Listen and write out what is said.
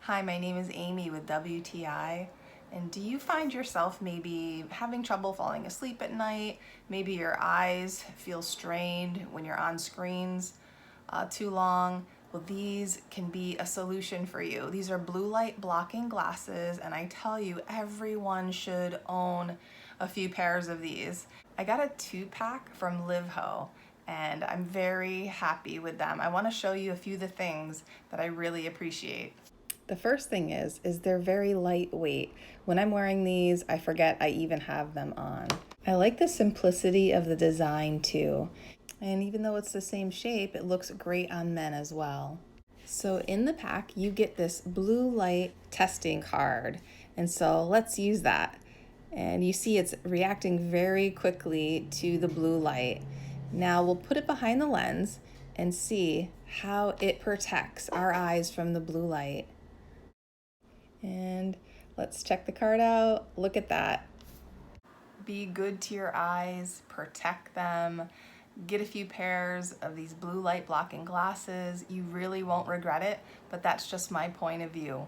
Hi, my name is Amy with WTI. And do you find yourself maybe having trouble falling asleep at night? Maybe your eyes feel strained when you're on screens too long? Well, these can be a solution for you. These are blue light blocking glasses, and I tell you, everyone should own a few pairs of these. I got a 2-pack from Livho, and I'm very happy with them. I want to show you a few of the things that I really appreciate. The first thing is they're very lightweight. When I'm wearing these, I forget I even have them on. I like the simplicity of the design too. And even though it's the same shape, it looks great on men as well. So in the pack, you get this blue light testing card. And so let's use that. And you see it's reacting very quickly to the blue light. Now we'll put it behind the lens and see how it protects our eyes from the blue light. And let's check the card out. Look at that. Be good to your eyes, protect them. Get a few pairs of these blue light blocking glasses. You really won't regret it, but that's just my point of view.